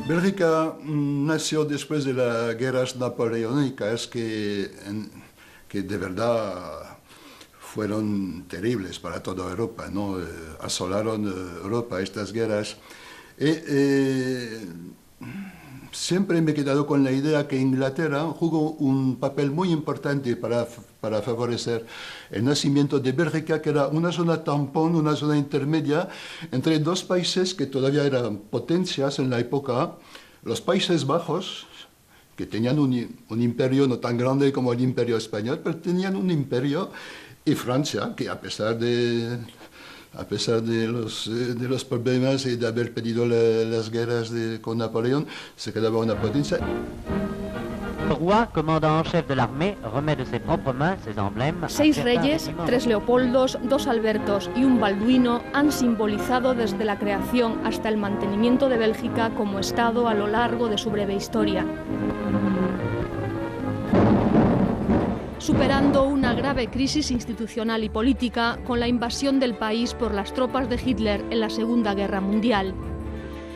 Bélgica nació después de las guerras napoleónicas que de verdad fueron terribles para toda Europa, ¿no? Asolaron Europa estas guerras. Siempre me he quedado con la idea que Inglaterra jugó un papel muy importante para favorecer el nacimiento de Bélgica, que era una zona tampón, una zona intermedia entre dos países que todavía eran potencias en la época, los Países Bajos, que tenían un imperio no tan grande como el imperio español, pero tenían un imperio, y Francia, que a pesar de los problemas y de haber perdido las guerras con Napoleón, se quedaba una potencia. Le roi, commandant en chef de l'armée, remet de ses propres mains ses emblèmes. 6 reyes, 3 Leopoldos, 2 Albertos y un Balduino han simbolizado desde la creación hasta el mantenimiento de Bélgica como Estado a lo largo de su breve historia. Superando una grave crisis institucional y política con la invasión del país por las tropas de Hitler en la Segunda Guerra Mundial.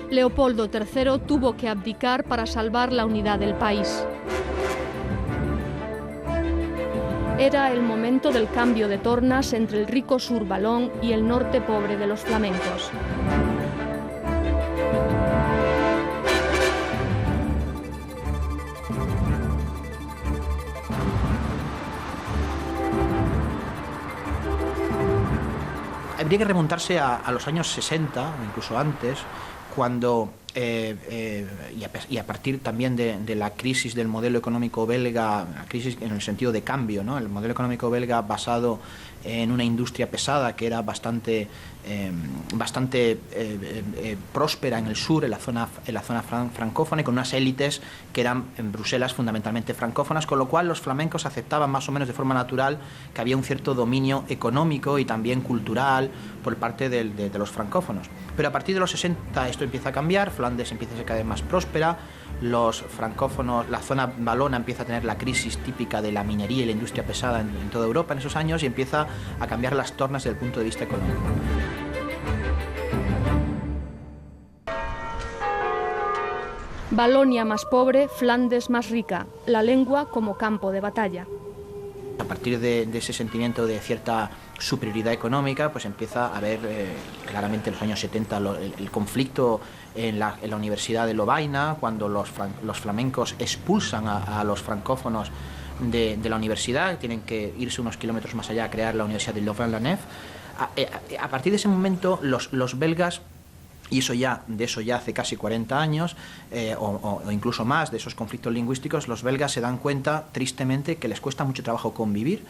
Leopoldo III tuvo que abdicar para salvar la unidad del país. Era el momento del cambio de tornas entre el rico sur valón y el norte pobre de los flamencos. Habría que remontarse a los años 60, incluso antes, cuando, y a partir también de la crisis del modelo económico belga, la crisis en el sentido de cambio, ¿no? El modelo económico belga basado en una industria pesada que era bastante próspera en el sur, en la zona francófona, y con unas élites que eran en Bruselas fundamentalmente francófonas, con lo cual los flamencos aceptaban más o menos de forma natural que había un cierto dominio económico y también cultural por parte de los francófonos. Pero a partir de los 60 esto empieza a cambiar, Flandes empieza a ser cada vez más próspera, los francófonos, la zona valona empieza a tener la crisis típica de la minería y la industria pesada en toda Europa en esos años, y empieza a cambiar las tornas desde el punto de vista económico. Valonia más pobre, Flandes más rica, la lengua como campo de batalla. A partir de ese sentimiento de cierta superioridad económica, pues empieza a haber claramente en los años 70 el conflicto en la Universidad de Lovaina, cuando los flamencos expulsan a los francófonos de la universidad, tienen que irse unos kilómetros más allá a crear la Universidad de Louvain-la-Neuve. A partir de ese momento los belgas, y de eso ya hace casi 40 años, o incluso más, de esos conflictos lingüísticos, los belgas se dan cuenta, tristemente, que les cuesta mucho trabajo convivir,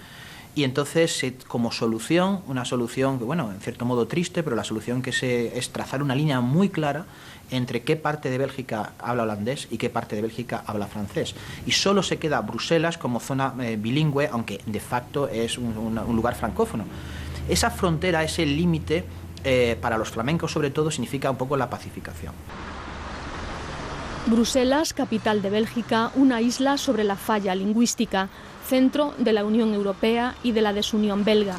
y entonces, como solución, una solución que, bueno, en cierto modo triste, pero la solución es trazar una línea muy clara entre qué parte de Bélgica habla holandés y qué parte de Bélgica habla francés. Y solo se queda Bruselas como zona bilingüe, aunque de facto es un lugar francófono. Esa frontera, ese límite, para los flamencos sobre todo, significa un poco la pacificación. Bruselas, capital de Bélgica, una isla sobre la falla lingüística, centro de la Unión Europea y de la desunión belga.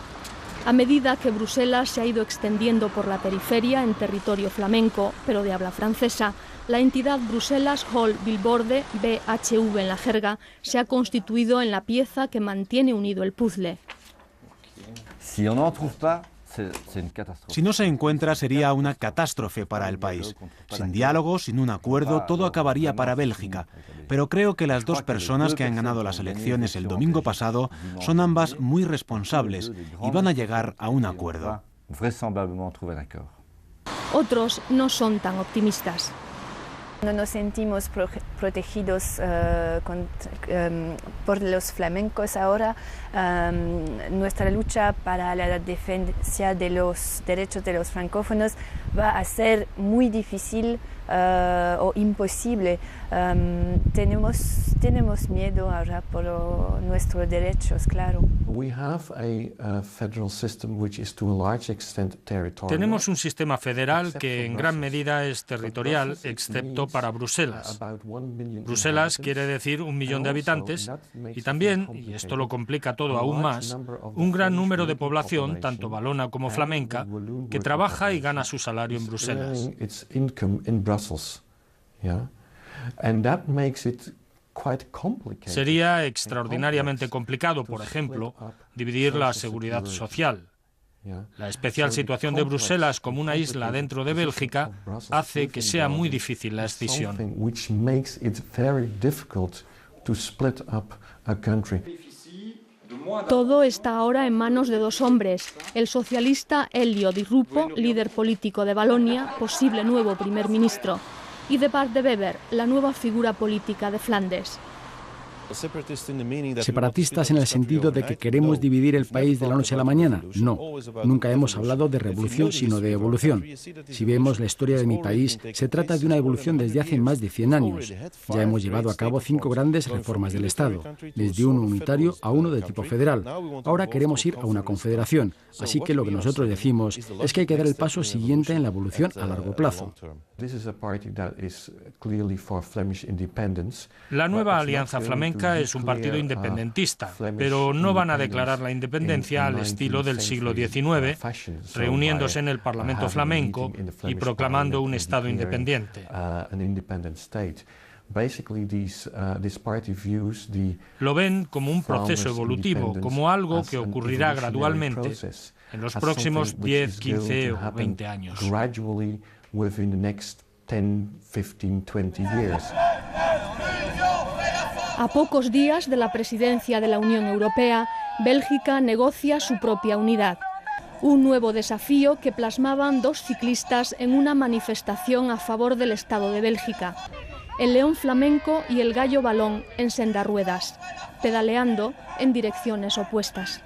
A medida que Bruselas se ha ido extendiendo por la periferia en territorio flamenco, pero de habla francesa, la entidad Bruselas Hall Vilvoorde, BHV en la jerga, se ha constituido en la pieza que mantiene unido el puzzle. Si no se encuentra, sería una catástrofe para el país. Sin diálogo, sin un acuerdo, todo acabaría para Bélgica. Pero creo que las dos personas que han ganado las elecciones el domingo pasado son ambas muy responsables y van a llegar a un acuerdo. Otros no son tan optimistas. No nos sentimos protegidos por los flamencos ahora. Nuestra lucha para la defensa de los derechos de los francófonos va a ser muy difícil o imposible. Tenemos miedo ahora por nuestros derechos, claro. Tenemos un sistema federal que en gran medida es territorial, excepto para Bruselas. Bruselas quiere decir 1 millón de habitantes y también, y esto lo complica todo aún más, un gran número de población, tanto valona como flamenca, que trabaja y gana su salario en Bruselas. Sería extraordinariamente complicado, por ejemplo, dividir la seguridad social. La especial situación de Bruselas como una isla dentro de Bélgica hace que sea muy difícil la escisión. Todo está ahora en manos de dos hombres, el socialista Elio Di Rupo, líder político de Valonia, posible nuevo primer ministro, y de Bart de Wever, la nueva figura política de Flandes. Separatistas en el sentido de que queremos dividir el país de la noche a la mañana. No, nunca hemos hablado de revolución, sino de evolución. Si vemos la historia de mi país, se trata de una evolución desde hace más de 100 años. Ya hemos llevado a cabo 5 grandes reformas del Estado, desde uno unitario a uno de tipo federal. Ahora queremos ir a una confederación, así que lo que nosotros decimos es que hay que dar el paso siguiente en la evolución a largo plazo. La nueva Alianza Flamenca es un partido independentista, pero no van a declarar la independencia al estilo del siglo XIX, reuniéndose en el Parlamento flamenco y proclamando un Estado independiente. Lo ven como un proceso evolutivo, como algo que ocurrirá gradualmente en los próximos 10, 15 o 20 años. A pocos días de la presidencia de la Unión Europea, Bélgica negocia su propia unidad. Un nuevo desafío que plasmaban dos ciclistas en una manifestación a favor del Estado de Bélgica. El león flamenco y el gallo balón en sendarruedas, pedaleando en direcciones opuestas.